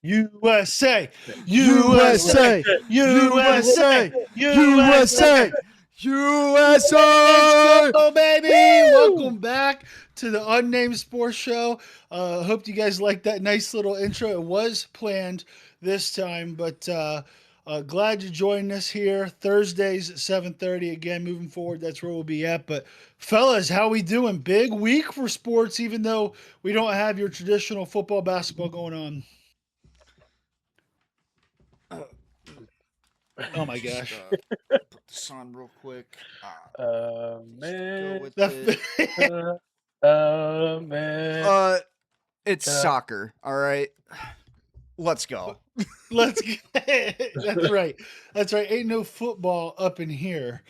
USA, USA, USA, USA, USA, USA. USA, Let's USA. go, baby! Woo! Welcome back to the Unnamed Sports Show. Hope you guys liked that nice little intro. It was planned this time, but glad you joined us here. Thursdays at 7:30. Again, moving forward, that's where we'll be at. But fellas, how we doing? Big week for sports, even though we don't have your traditional football, basketball going on. Oh my Just gosh. put this on real quick. Just go Man, with it. That, man. It's soccer. All right, let's go. let's get, that's right. That's right. Ain't no football up in here.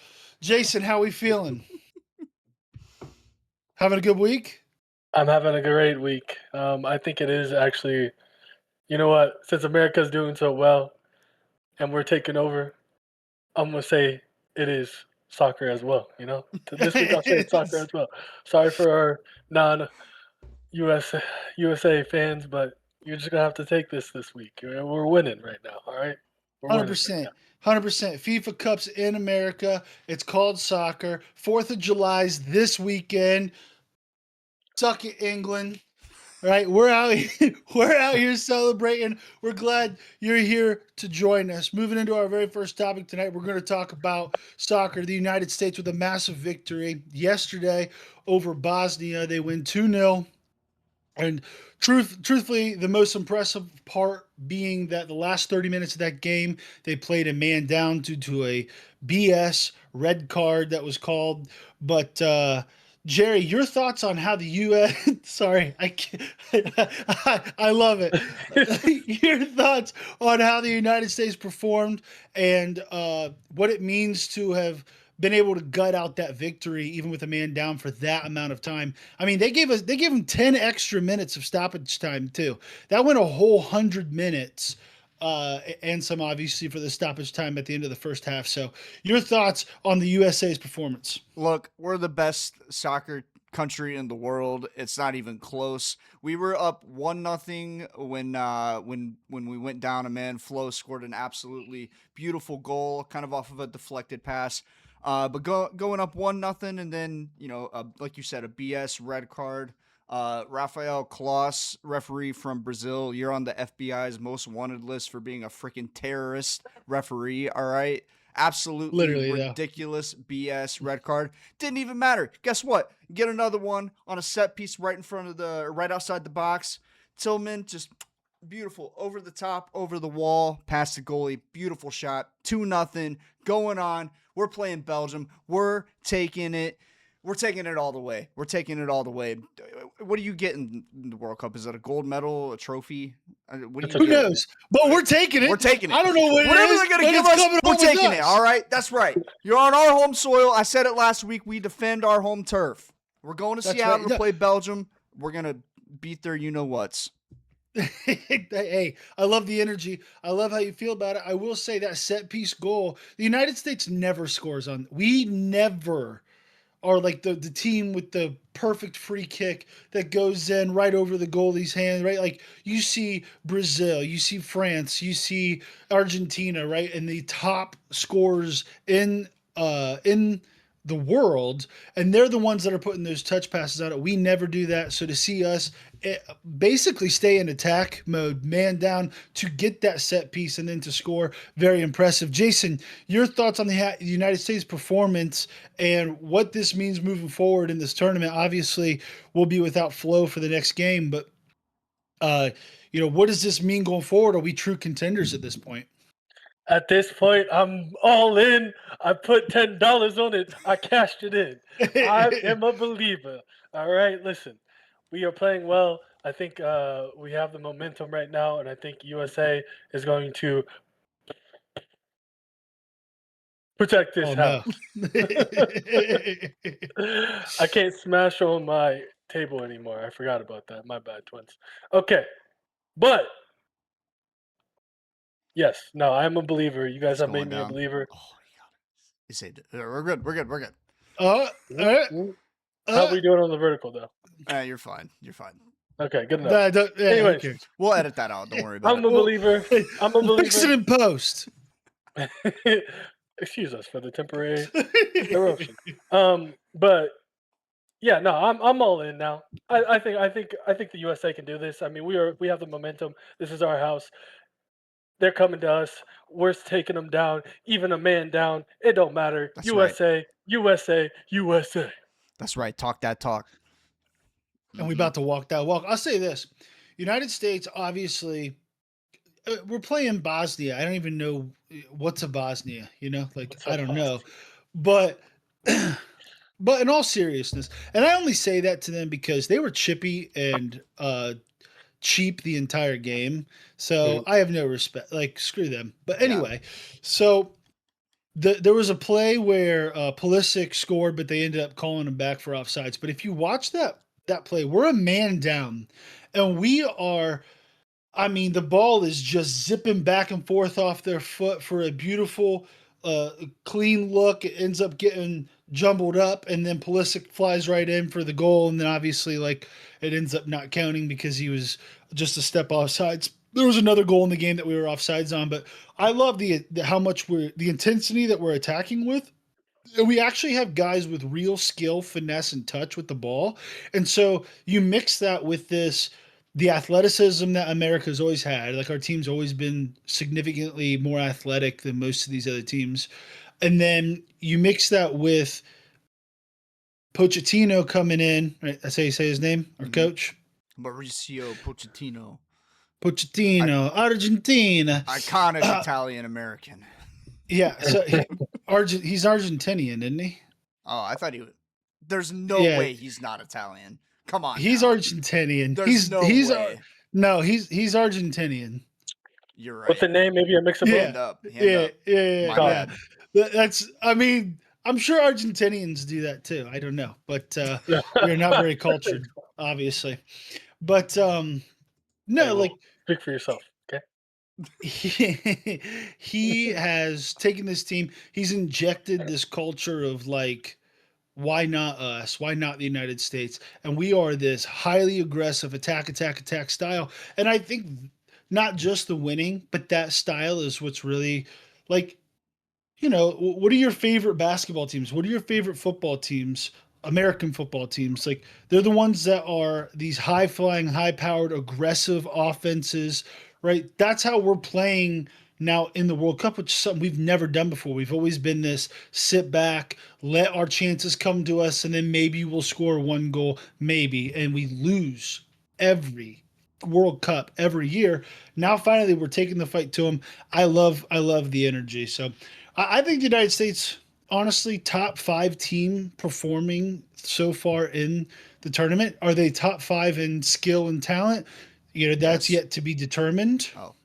Jason, how we feeling? Having a good week? I'm having a great week. I think it is actually, you know what? Since America's doing so well and we're taking over, I'm gonna say it is soccer as well. This week I'll say it's soccer as well. Sorry for our non-US USA fans, but you're just gonna have to take this week. We're winning right now. All right, we're Hundred winning right percent, now. 100%. FIFA Cups in America. It's called soccer. 4th of July's this weekend. Suck it, England. Right, we're out. We're out here celebrating. We're glad you're here to join us. Moving into our very first topic tonight, we're going to talk about soccer. The United States with a massive victory yesterday over Bosnia. They win 2-0. And truthfully, the most impressive part being that the last 30 minutes of that game, they played a man down due to a BS red card that was called. But Jerry, your thoughts on how the U.S. Sorry, I can't, I love it. Your thoughts on how the United States performed and what it means to have been able to gut out that victory even with a man down for that amount of time. I mean, they gave them 10 extra minutes of stoppage time too. That went a whole 100 minutes. And some obviously for the stoppage time at the end of the first half. So, your thoughts on the USA's performance? Look, we're the best soccer country in the world. It's not even close. We were up 1-0 when we went down a man. Flo scored an absolutely beautiful goal, kind of off of a deflected pass. But going up 1-0, and then like you said, a BS red card. Rafael Claus, referee from Brazil, you're on the FBI's most wanted list for being a freaking terrorist referee. All right, absolutely Literally, though. ridiculous BS red card. Didn't even matter. Guess what? Get another one on a set piece right outside the box. Tillman just beautiful over the top, over the wall, past the goalie. Beautiful shot. 2-0 going on. We're playing Belgium. We're taking it. We're taking it all the way. We're taking it all the way. What do you get in the World Cup? Is it a gold medal, a trophy? What do you Who get? knows? But we're taking it. We're taking it. I don't know what Whatever it is, they're going but to give it's us, coming we're home with taking it. us. All right? That's right. You're on our home soil. I said it last week. We defend our home turf. We're going to That's Seattle right. to play Belgium. We're going to beat their you-know-whats. Hey, I love the energy. I love how you feel about it. I will say that set piece goal, the United States never scores on. We never are like the team with the perfect free kick that goes in right over the goalie's hand, right? Like you see Brazil, you see France, you see Argentina, right? And the top scorers in the world, and they're the ones that are putting those touch passes out. We never do that. So to see us basically stay in attack mode, man down to get that set piece and then to score, very impressive. Jason, your thoughts on the United States performance and what this means moving forward in this tournament? Obviously, we'll be without Flo for the next game, but what does this mean going forward? Are we true contenders at this point? At this point, I'm all in. I put $10 on it. I cashed it in. I am a believer. All right, listen, we are playing well. I think we have the momentum right now, and I think USA is going to protect this Oh no. house. I can't smash on my table anymore. I forgot about that. My bad, twins. Okay, but yes, no, I'm a believer. You guys It's have going made me a down. believer. Oh, you say we're good. We're good. We're good. uh, How we doing on the vertical, though? You're fine. You're fine. Okay, good enough. Yeah, who Anyways, cares? We'll edit that out. Don't worry about I'm it. a believer. I'm a Fix it believer. in post. Excuse us for the temporary interruption. But yeah, no, I'm all in now. I think the USA can do this. I mean, we have the momentum. This is our house. They're coming to us. We're taking them down. Even a man down. It don't matter. That's right. USA, USA, USA. That's right. Talk that talk. And we Mhm. about to walk that walk. I'll say this: United States, obviously, we're playing Bosnia. I don't even know what's a Bosnia. You know, like What's I up, don't boss? know, but. But in all seriousness, and I only say that to them because they were chippy and cheap the entire game. So I have no respect. Like screw them. But Yeah. anyway, so there was a play where Pulisic scored, but they ended up calling him back for offsides. But if you watch that play, we're a man down, and we are. I mean, the ball is just zipping back and forth off their foot for a beautiful, clean look. It ends up getting jumbled up, and then Pulisic flies right in for the goal, and then obviously, like, it ends up not counting because he was just a step offsides. There was another goal in the game that we were offsides on, but I love the how much the intensity that we're attacking with. And we actually have guys with real skill, finesse, and touch with the ball. And so you mix that with the athleticism that America's always had. Like our team's always been significantly more athletic than most of these other teams. And then you mix that with Pochettino coming in, right? That's how you say his name, our Mhm. coach. Mauricio Pochettino, Pochettino, Argentina. iconic Italian American. Yeah, so he's Argentinian, isn't he? Oh, I thought he was. There's no Yeah. way he's not Italian. Come on. He's now. Argentinian. There's no he's way. no, he's Argentinian. You're right. With the name, maybe a mix of Yeah. both. Hand up. Hand Yeah, up. yeah, My yeah. bad. That's. I mean, I'm sure Argentinians do that too. I don't know, but we're not very cultured, obviously. But Hey, no, well, like speak for yourself. Okay. he has taken this team. He's injected this culture of like, why not us? Why not the United States? And we are this highly aggressive attack style. And I think not just the winning, but that style is what's really like, what are your favorite basketball teams? What are your favorite football teams? American football teams. Like they're the ones that are these high flying, high powered, aggressive offenses, right? That's how we're playing now in the World Cup, which is something we've never done before. We've always been this sit back, let our chances come to us, and then maybe we'll score one goal, maybe, and we lose every World Cup every year. Now finally we're taking the fight to them. I love the energy. So I think the United States, honestly, top 5 team performing so far in the tournament. Are they top 5 in skill and talent? That's Yes. yet to be determined. Oh.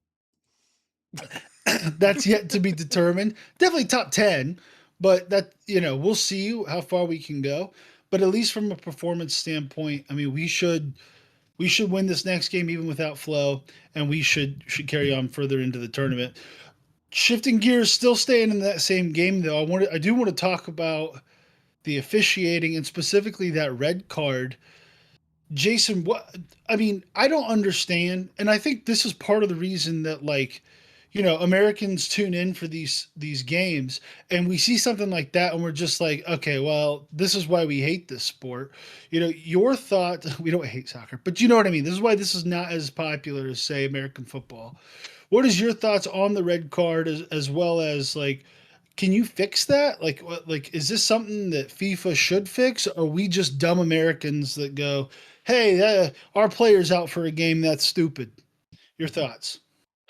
That's yet to be determined. Definitely top 10, but we'll see how far we can go. But at least from a performance standpoint, I mean, we should win this next game even without Flo, and we should carry on further into the tournament. Shifting gears, still staying in that same game though. I do want to talk about the officiating and specifically that red card. Jason, I don't understand, and I think this is part of the reason that Americans tune in for these games, and we see something like that and we're just like, okay, well, this is why we hate this sport. Your thought, we don't hate soccer, but you know what I mean. This is why this is not as popular as say American football. What is your thoughts on the red card as well as like, can you fix that? Like, is this something that FIFA should fix? Or are we just dumb Americans that go, hey, our player's out for a game? That's stupid. Your thoughts?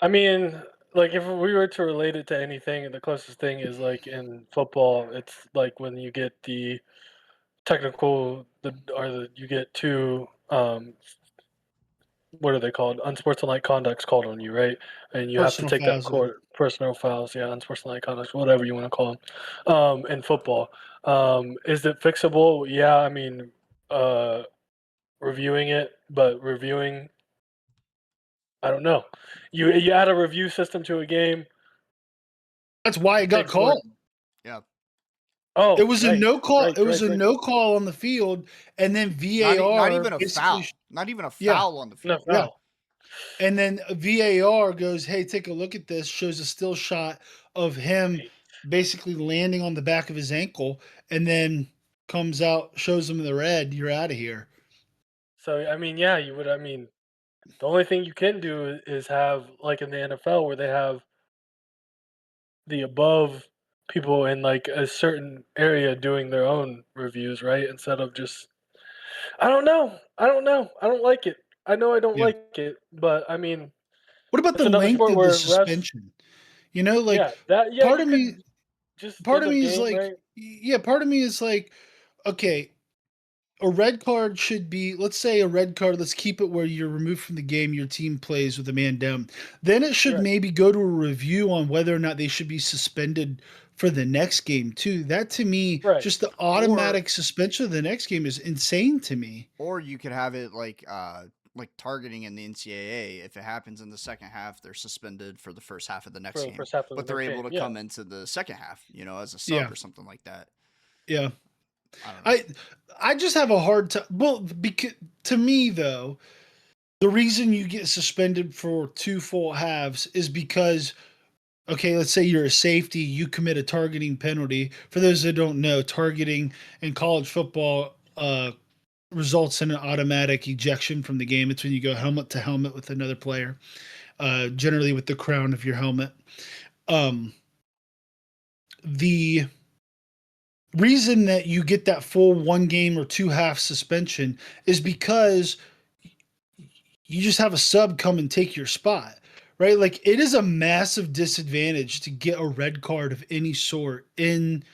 I mean, like if we were to relate it to anything, the closest thing is like in football, it's like when you get the technical, you get two what are they called? Unsportsmanlike conduct's called on you, right? And you have to Personal take that fouls. court personal fouls, yeah, unsportsmanlike conduct, whatever you want to call them, in football. Is it fixable? Yeah, I mean, reviewing it, but reviewing, I don't know. You add a review system to a game. That's why it got Takes more. called. Yeah. Oh, It was a right, no call. right, It was right, a right. no call on the field, and then Not, VAR not even a basically foul. Not even a Yeah. foul on the No field. Yeah. foul. And then VAR goes, hey, take a look at this, shows a still shot of him basically landing on the back of his ankle, and then comes out, shows him the red, you're out of here. So I mean, yeah, you would. I mean, the only thing you can do is have like in the NFL where they have the above people in like a certain area doing their own reviews, right? Instead of just I don't know. I don't know. I don't like it. I know I don't Yeah. like it, but I mean, What about it's the another length sport of the where refs, suspension? You know, like yeah, that yeah, part you of me could just part end of of me is game, like, right? yeah, part of me is like, okay, a red card should be, let's say a red card, let's keep it where you're removed from the game, your team plays with a man down. Then it should Right. maybe go to a review on whether or not they should be suspended for the next game too. That to me, Right. just the Or automatic suspension of the next game is insane to me. or you could have it like targeting in the NCAA. If it happens in the second half, they're suspended for the first half of the next For the game, first half of but the they're next able game. to Yeah. come into the second half, as a sub Yeah. or something like that. Yeah. I don't know. I just have a hard time. Well, because to me though, the reason you get suspended for 2 full halves is because, okay, let's say you're a safety, you commit a targeting penalty. For those that don't know, targeting in college football results in an automatic ejection from the game. It's when you go helmet to helmet with another player, generally with the crown of your helmet. The reason that you get that full 1 game or 2 half suspension is because you just have a sub come and take your spot, right? Like it is a massive disadvantage to get a red card of any sort in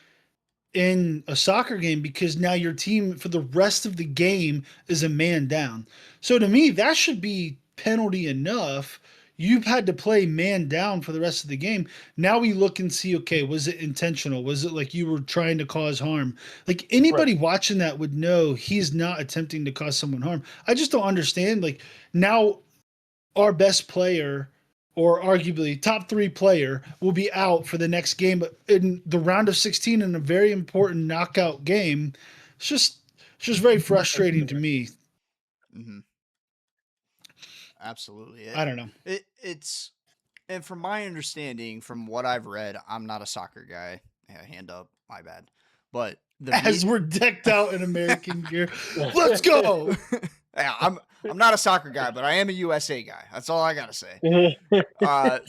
a soccer game because now your team for the rest of the game is a man down. So to me, that should be penalty enough. You've had to play man down for the rest of the game. Now we look and see, okay, was it intentional? Was it like you were trying to cause harm? Like anybody watching that would know he's not attempting to cause someone harm. I just don't understand. Like now our best player or arguably top 3 player will be out for the next game in the round of 16 in a very important knockout game. It's just very frustrating to me. Mm-hmm. Absolutely. I don't know. It's and from my understanding, from what I've read, I'm not a soccer guy. Yeah, hand up, my bad. But As we're decked out in American gear, let's go. Yeah, I'm not a soccer guy, but I am a USA guy. That's all I gotta say.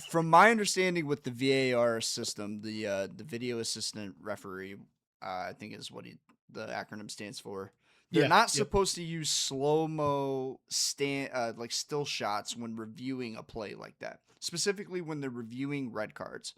From my understanding with the VAR system, the video assistant referee, I think is what the acronym stands for. They're not supposed to use slow-mo like still shots when reviewing a play like that. Specifically when they're reviewing red cards.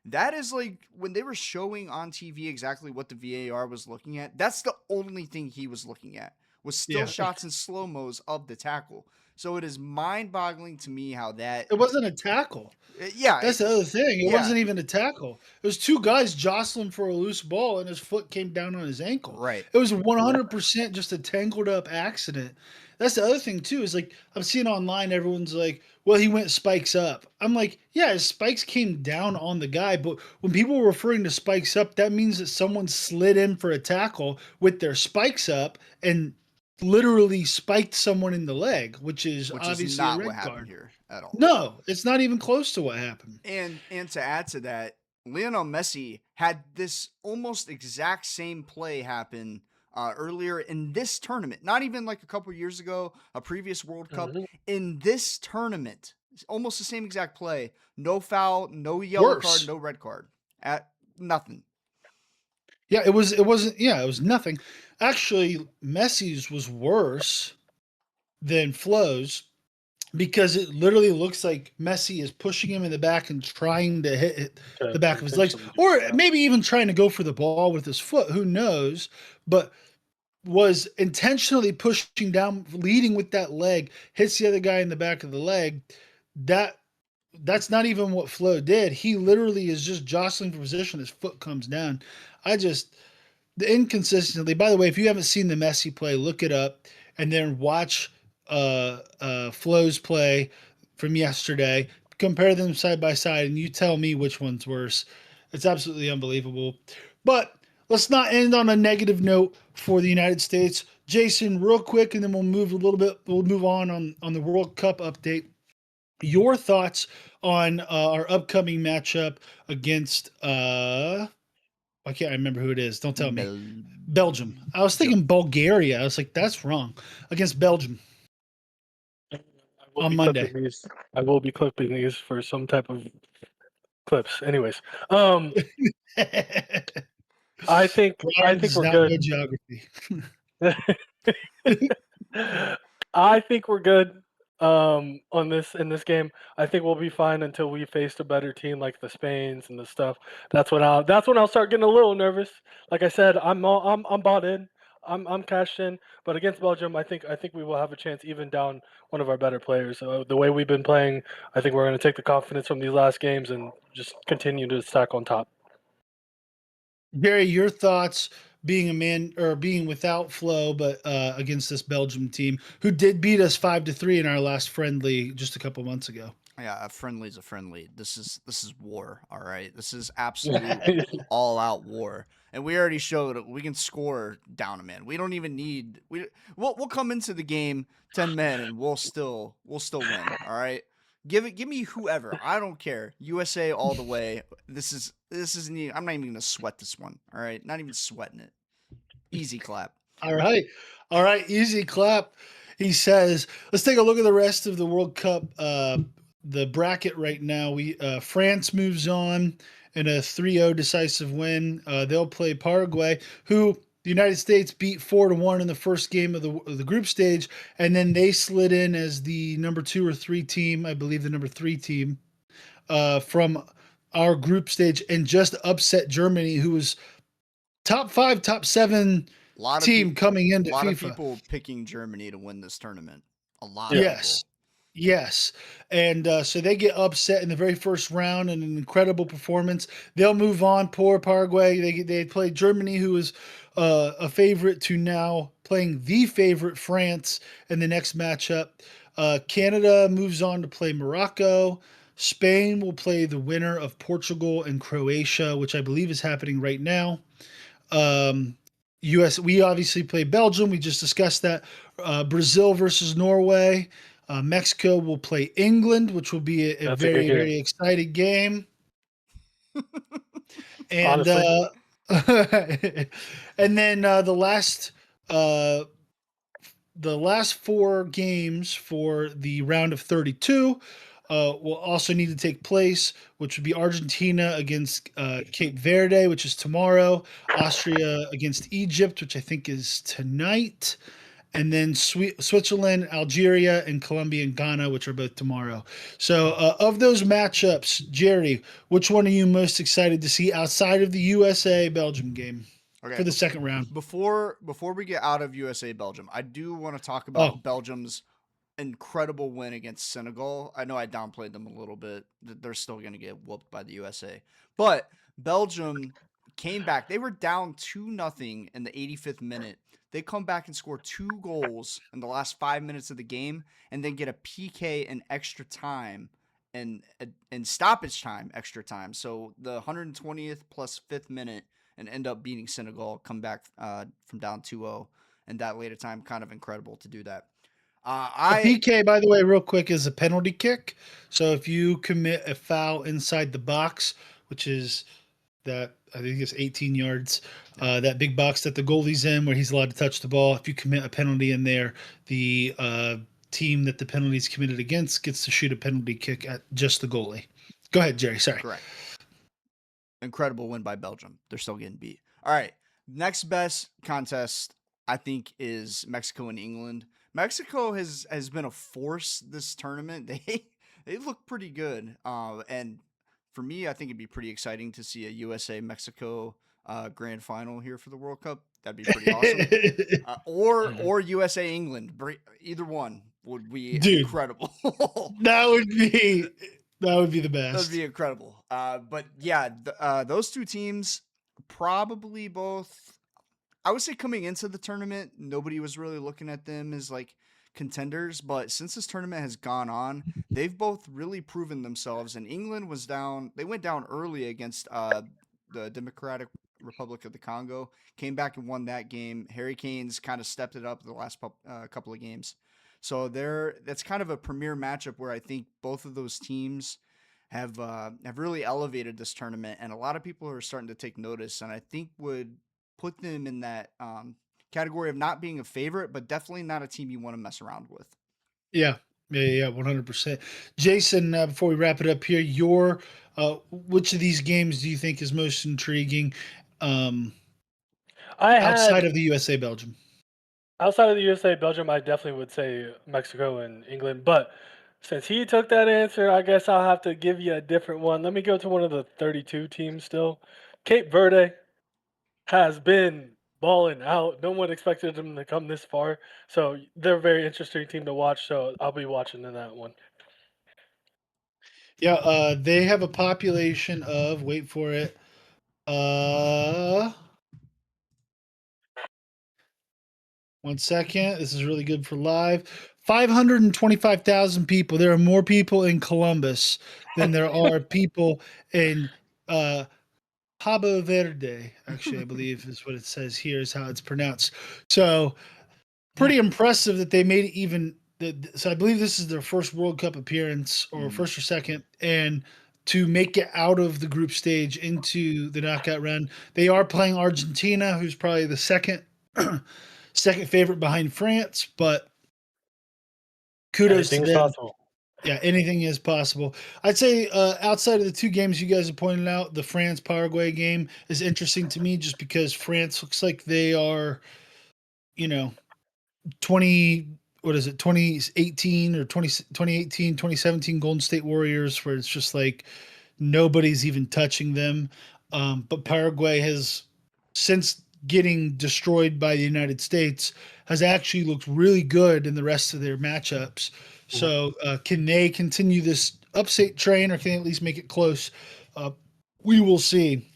That is like when they were showing on TV exactly what the VAR was looking at. That's the only thing he was looking at was still shots and slow-mos of the tackle. So it is mind-boggling to me how that It wasn't a tackle. Yeah, That's the other thing. It yeah. wasn't even a tackle. It was 2 guys jostling for a loose ball, and his foot came down on his ankle. Right. It was 100% just a tangled up accident. That's the other thing too. Is like I'm seeing online, everyone's like, "Well, he went spikes up." I'm like, "Yeah, his spikes came down on the guy." But when people are referring to spikes up, that means that someone slid in for a tackle with their spikes up and literally spiked someone in the leg, which is obviously not a red what happened card. here at all. No, it's not even close to what happened. And to add to that, Lionel Messi had this almost exact same play happen earlier in this tournament. Not even like a couple years ago, a previous World Cup. In this tournament, almost the same exact play. No foul, no yellow card, no red card. At nothing. Yeah, it was nothing. Actually, Messi's was worse than Flo's because it literally looks like Messi is pushing him in the back and trying to hit the back of his legs, or maybe even trying to go for the ball with his foot. Who knows? But was intentionally pushing down, leading with that leg, hits the other guy in the back of the leg. That's not even what Flo did. He literally is just jostling for position. His foot comes down. The inconsistency. By the way, if you haven't seen the Messi play, look it up and then watch Flo's play from yesterday. Compare them side by side, and you tell me which one's worse. It's absolutely unbelievable. But let's not end on a negative note for the United States. Jason, real quick, and then we'll move a little bit. We'll move on the World Cup update. Your thoughts on our upcoming matchup against I can't remember who it is. Don't tell me. Belgium. I was thinking Bulgaria. I was like, that's wrong. Against Belgium on Monday. I will be clipping these for some type of clips. Anyways, I think Brian does we're not good. know geography. I think we're good on this in this game. I think we'll be fine until we face a better team like the Spains and the stuff. That's when I'll start getting a little nervous. Like I said, I'm bought in. I'm cashed in. But against Belgium, I think we will have a chance even down one of our better players. The way we've been playing, I think we're going to take the confidence from these last games and just continue to stack on top. Gary, your thoughts being a man or being without Flo, but against this Belgium team who did beat us 5-3 in our last friendly just a couple months ago. Yeah, a friendly's a friendly. This is war, all right? This is absolute all out war. And we already showed we can score down a man. We don't even need we'll come into the game 10 men and we'll still win, all right? Give me whoever. I don't care. USA all the way. This isn't even, I'm not even going to sweat this one, all right? Not even sweating it. Easy clap. All right. All right. Easy clap. He says, let's take a look at the rest of the World Cup. The bracket right now. France moves on in a 3-0 decisive win. They'll play Paraguay, who the United States beat 4-1 in the first game of the group stage, and then they slid in as the number 2 or 3 team, I believe the number 3 team, from our group stage, and just upset Germany, who was top 5, top 7 team coming into FIFA. A lot of people picking Germany to win this tournament. A lot of people. Yes. And so they get upset in the very first round in an incredible performance. They'll move on. Poor Paraguay. They played Germany, who is a favorite, to now playing the favorite France in the next matchup. Canada moves on to play Morocco. Spain will play the winner of Portugal and Croatia, which I believe is happening right now. We obviously play Belgium. We just discussed that. Brazil versus Norway. Mexico will play England, which will be a very, very exciting game. And and then the last 4 games for the round of 32 will also need to take place, which would be Argentina against Cape Verde, which is tomorrow, Austria against Egypt, which I think is tonight, and then Switzerland, Algeria, and Colombia and Ghana, which are both tomorrow. So of those matchups, Jerry, which one are you most excited to see outside of the USA-Belgium game for the second round? Before we get out of USA-Belgium, I do want to talk about Belgium's incredible win against Senegal. I know I downplayed them a little bit. They're still going to get whooped by the USA. But Belgium came back. They were down 2-0 in the 85th minute. They come back and score 2 goals in the last 5 minutes of the game, and then get a PK in extra time and stoppage time, extra time. So the 120th plus 5th minute, and end up beating Senegal, come back from down 2-0, and that later time, kind of incredible to do that. PK, by the way, real quick, is a penalty kick. So if you commit a foul inside the box, which is that I think it's 18 yards, that big box that the goalie's in where he's allowed to touch the ball. If you commit a penalty in there, the team that the penalty is committed against gets to shoot a penalty kick at just the goalie. Go ahead, Jerry. Sorry. Correct. Incredible win by Belgium. They're still getting beat. All right. Next best contest, I think, is Mexico and England. Mexico has been a force this tournament. They look pretty good. And for me, I think it'd be pretty exciting to see a USA-Mexico grand final here for the World Cup. That'd be pretty awesome. Or USA-England. Either one would be incredible. That would be the best. That would be incredible. But yeah, those two teams probably both. I would say coming into the tournament, nobody was really looking at them as like contenders, but since this tournament has gone on, they've both really proven themselves. And England was down; they went down early against the Democratic Republic of the Congo. Came back and won that game. Harry Kane's kind of stepped it up the last couple of games. So that's kind of a premier matchup where I think both of those teams have really elevated this tournament, and a lot of people are starting to take notice, and I think would put them in that category of not being a favorite, but definitely not a team you want to mess around with. Yeah, 100%. Jason, before we wrap it up here, which of these games do you think is most intriguing I outside had of the USA Belgium? outside of the USA, Belgium, I definitely would say Mexico and England. But since he took that answer, I guess I'll have to give you a different one. Let me go to one of the 32 teams still. Cape Verde has been balling out. No one expected them to come this far. So they're a very interesting team to watch. So I'll be watching in that one. Yeah, they have a population of, wait for it, uh, one second. This is really good for live. 525,000 people. There are more people in Columbus than there are people in Cabo Verde. Actually, I believe is what it says here, is how it's pronounced. So pretty impressive that they made it even. So I believe this is their first World Cup appearance, or first or second, and to make it out of the group stage into the knockout round. They are playing Argentina, who's probably the second favorite behind France, but kudos to Anything's them. possible. Yeah, anything is possible. I'd say outside of the two games you guys have pointed out, the France Paraguay game is interesting to me just because France looks like they are, 20, what is it, 2018 or 2018, 2017 Golden State Warriors, where it's just like nobody's even touching them. But Paraguay has, since getting destroyed by the United States, has actually looked really good in the rest of their matchups. So can they continue this upset train, or can they at least make it close? We will see.